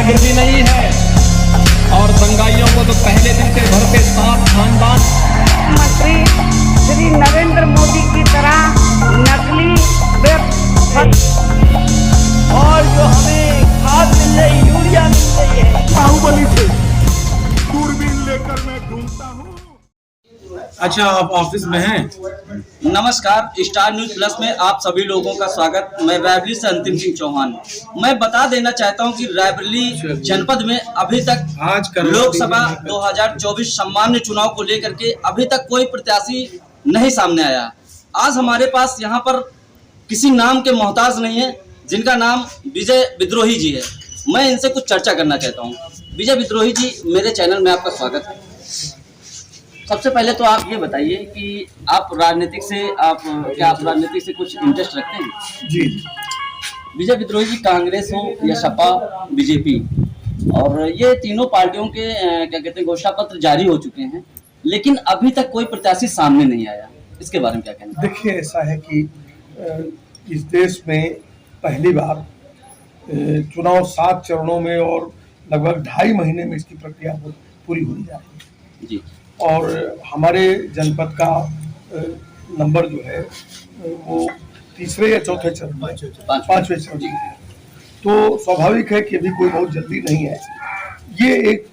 समृद्धि नहीं है और दंगाइयों को तो पहले दिन से भरते साथ खानदान। मंत्री श्री नरेंद्र मोदी की तरह नकली और जो हमें खाद मिल रही, यूरिया मिल रही है, बाहुबली थे, दूरबीन लेकर मैं ढूंढता हूँ। अच्छा, आप ऑफिस में हैं? नमस्कार, स्टार न्यूज प्लस में आप सभी लोगों का स्वागत। मैं रायबरेली से अंतिम सिंह चौहान। मैं बता देना चाहता हूं कि रायबरेली जनपद में अभी तक लोकसभा 2024 सामान्य चुनाव को लेकर के अभी तक कोई प्रत्याशी नहीं सामने आया। आज हमारे पास यहां पर किसी नाम के मोहताज नहीं है, जिनका नाम विजय विद्रोही जी है। मैं इनसे कुछ चर्चा करना चाहता हूँ। विजय विद्रोही जी, मेरे चैनल में आपका स्वागत है। सबसे पहले तो आप ये बताइए कि आप राजनीतिक से कुछ इंटरेस्ट रखते हैं? जी। विजय विद्रोही जी, कांग्रेस हो या सपा, बीजेपी, और ये तीनों पार्टियों के क्या कहते हैं घोषणा पत्र जारी हो चुके हैं, लेकिन अभी तक कोई प्रत्याशी सामने नहीं आया। इसके बारे में क्या कहना? देखिए, ऐसा है कि इस देश में पहली बार चुनाव 7 चरणों में और लगभग 2.5 महीने में इसकी प्रक्रिया पूरी होने जा रही है जी। और हमारे जनपद का नंबर जो है वो तीसरे या चौथे चरण में, पांचवें चरण में है। तो स्वाभाविक है कि अभी कोई बहुत जल्दी नहीं है। ये एक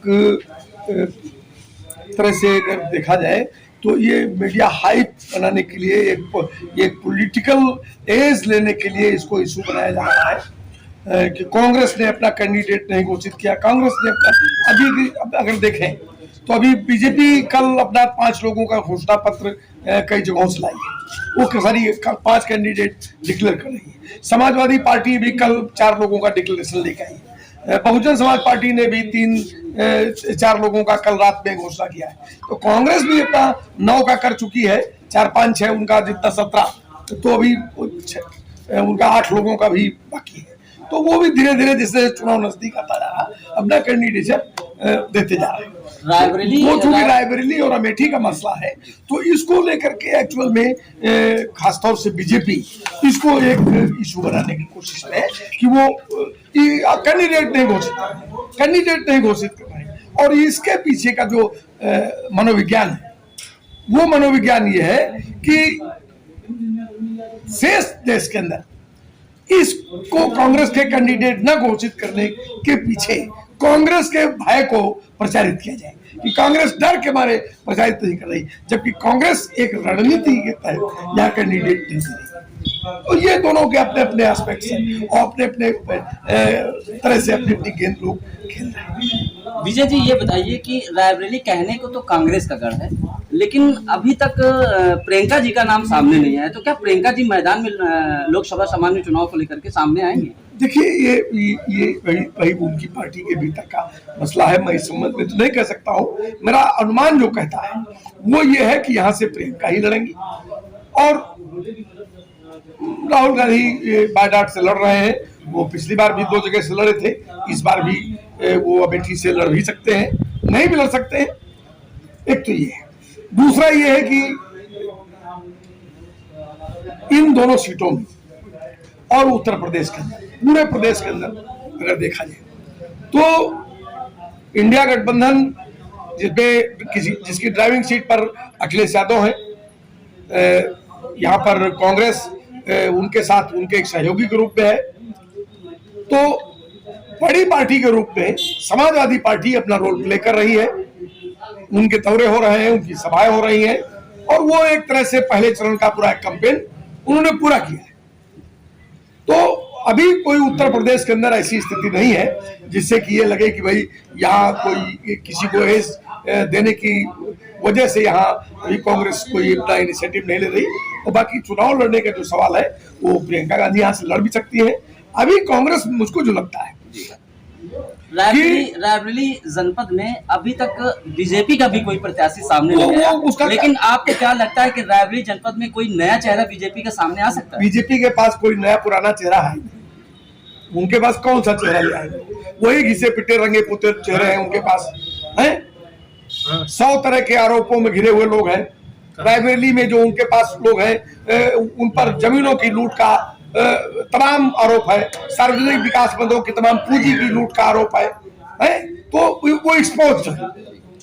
तरह से अगर देखा जाए तो ये मीडिया हाइप बनाने के लिए, एक पॉलिटिकल एज लेने के लिए इसको इशू बनाया जा रहा है कि कांग्रेस ने अपना कैंडिडेट नहीं घोषित किया, कांग्रेस ने अपना। अभी अगर देखें तो अभी बीजेपी कल अपना 5 लोगों का घोषणा पत्र कई जगहों से लाई है, वो सारी 5 कैंडिडेट डिक्लेयर कर रही है। समाजवादी पार्टी भी कल 4 लोगों का डिक्लेरेशन लेकर आई है। बहुजन समाज पार्टी ने भी 3-4 लोगों का कल रात में घोषणा किया है। तो कांग्रेस भी अपना 9 का कर चुकी है, 4-5-6 उनका जितना 17, तो अभी उनका 8 लोगों का भी बाकी है। तो वो भी धीरे धीरे जैसे चुनाव नजदीक आता जा रहा अपना कैंडिडेट देते जा रहे हैं। वो चूंकि रायबरेली और अमेठी का मसला है, तो इसको लेकर के एक्चुअल में खासतौर से बीजेपी इसको एक इशू बनाने की कोशिश में है कि वो कैंडिडेट नहीं घोषित कर रहे हैं। और इसके पीछे का जो मनोविज्ञान है, वो मनोविज्ञान ये है कि शेष देश के अंदर इसको कांग्रेस के कैंडिडेट न घोषित करने के पीछे कांग्रेस के भय को प्रचारित किया जाए कि कांग्रेस डर के मारे प्रचारित नहीं कर रही, जबकि कांग्रेस एक रणनीति के तहत यहाँ कैंडिडेट नहीं दे रही। तो ये दोनों के अपने अपने एस्पेक्ट्स हैं और अपने अपने तरह से अपनी अपनी गेंद लोग खेल रहे हैं। विजय जी, ये बताइए कि रायबरेली कहने को तो कांग्रेस का गढ़ है, लेकिन अभी तक प्रियंका जी का नाम सामने नहीं आया। तो क्या प्रियंका जी मैदान में लोकसभा सामान्य चुनाव को लेकर के सामने आएंगे? देखिए, ये वही उनकी पार्टी के भीतर का मसला है। मैं इस संबंध में तो नहीं कह सकता हूँ। मेरा अनुमान जो कहता है वो ये है कि यहाँ से प्रियंका ही लड़ेंगी और राहुल गांधी बायडाट से लड़ रहे हैं। वो पिछली बार भी 2 जगह से लड़े थे, इस बार भी वो अमेठी से लड़ भी सकते हैं, नहीं भी लड़ सकते हैं। एक तो ये है। दूसरा ये है कि इन दोनों सीटों में और उत्तर प्रदेश के अंदर, पूरे प्रदेश के अंदर अगर देखा जाए तो इंडिया गठबंधन जिसकी ड्राइविंग सीट पर अखिलेश यादव हैं, यहाँ पर कांग्रेस उनके साथ उनके एक सहयोगी के रूप में है। तो बड़ी पार्टी के रूप में समाजवादी पार्टी अपना रोल प्ले कर रही है, उनके दौरे हो रहे हैं, उनकी सभाएं हो रही हैं और वो एक तरह से पहले चरण का पूरा कैंपेन उन्होंने पूरा किया है। तो अभी कोई उत्तर प्रदेश के अंदर ऐसी स्थिति नहीं है जिससे कि ये लगे कि भाई यहाँ कोई किसी को एज देने की वजह से यहाँ अभी कांग्रेस कोई अपना इनिशिएटिव नहीं ले रही। और बाकी चुनाव लड़ने का जो सवाल है वो प्रियंका गांधी यहाँ से लड़ भी सकती है। अभी कांग्रेस, मुझको जो लगता है, रायबरेली जनपद में अभी तक बीजेपी का भी कोई प्रत्याशी सामने नहीं आया, लेकिन आपको क्या लगता है कि रायबरेली जनपद में कोई नया चेहरा बीजेपी के सामने आ सकता है? बीजेपी के पास कोई नया पुराना चेहरा है, उनके पास कौन सा चेहरा ले आएंगे? वही घिसे पिटे रंगे पुते चेहरे हैं उनके पास हैं। 100 तरह के आरोपों में घिरे हुए लोग हैं। रायबरेली में जो उनके पास लोग हैं उन पर जमीनों की लूट का तमाम आरोप है, सार्वजनिक विकास बंदों की तमाम पूंजी की लूट का आरोप है, तो वो एक्सपोज है।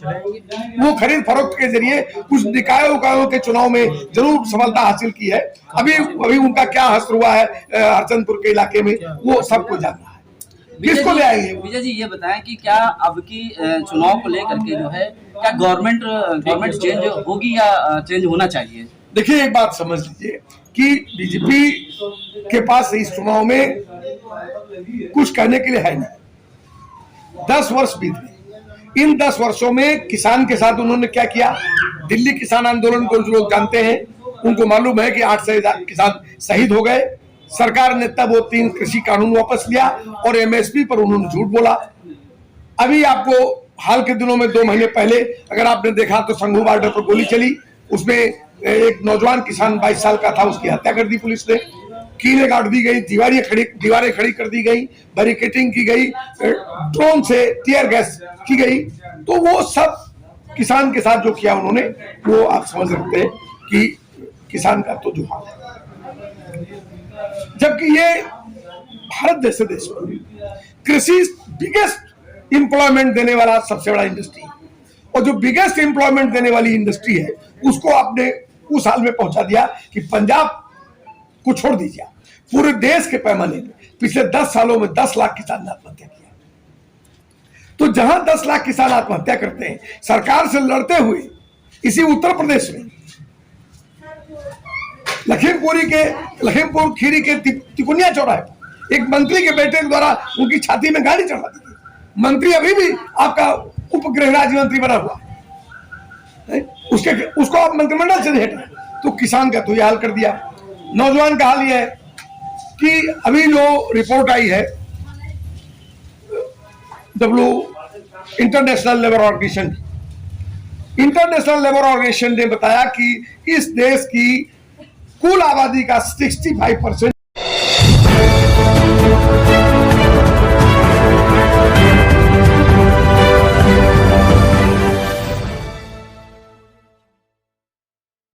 वो खरीद फरोख्त के जरिए कुछ निकायों के चुनाव में जरूर सफलता हासिल की है। अभी उनका क्या हश्र हुआ है हरचंदपुर के इलाके में, वो सबको जानना है। किसको ले आएंगे? विजय जी ये बताएं कि क्या अब की चुनाव को लेकर के जो है क्या गवर्नमेंट चेंज होगी या चेंज होना चाहिए? देखिए, एक बात समझ लीजिए कि बीजेपी के पास इस चुनाव में कुछ कहने के लिए है नहीं। 10 वर्ष बीत गए। इन 10 वर्षों में किसान के साथ उन्होंने क्या किया? दिल्ली किसान आंदोलन को जो लोग जानते हैं उनको मालूम है कि 8 से ज्यादा किसान शहीद हो गए। सरकार ने तब वो 3 कृषि कानून वापस लिया और एमएसपी पर उन्होंने झूठ बोला। अभी आपको हाल के दिनों में 2 महीने पहले अगर आपने देखा तो संघू बॉर्डर पर गोली चली, उसमें एक नौजवान किसान 22 साल का था, उसकी हत्या कर दी पुलिस ने। कीलें गाड़ दी गई, दीवारें खड़ी कर दी गई, बैरिकेटिंग की गई, ड्रोन से टीयर गैस की गई। तो वो सब किसान के साथ जो किया उन्होंने, वो आप समझ सकते हैं कि किसान का तो जो हाल है। जबकि ये भारत जैसे देश में कृषि बिगेस्ट एम्प्लॉयमेंट देने वाला सबसे बड़ा इंडस्ट्री है, और जो बिगेस्ट एम्प्लॉयमेंट देने वाली इंडस्ट्री है उसको आपने उस हाल में पहुंचा दिया कि पंजाब को छोड़ दीजिए, पूरे देश के पैमाने पे पिछले 10 सालों में 10 लाख किसान ने आत्महत्या किया। तो जहां 10 लाख किसान आत्महत्या करते हैं सरकार से लड़ते हुए, इसी उत्तर प्रदेश में लखीमपुर खीरी के तिकुनिया चौराहे एक मंत्री के बेटे के द्वारा उनकी छाती में गाड़ी चढ़ा दी गई। मंत्री अभी भी आपका उपगृह राज्य मंत्री बना हुआ है, उसको आप मंत्रिमंडल से हटाए। तो किसान का तो ये हाल कर दिया। नौजवान का हाल ये है कि अभी जो रिपोर्ट आई है इंटरनेशनल लेबर ऑर्गेनाइजेशन ने बताया कि इस देश की कुल आबादी का 65%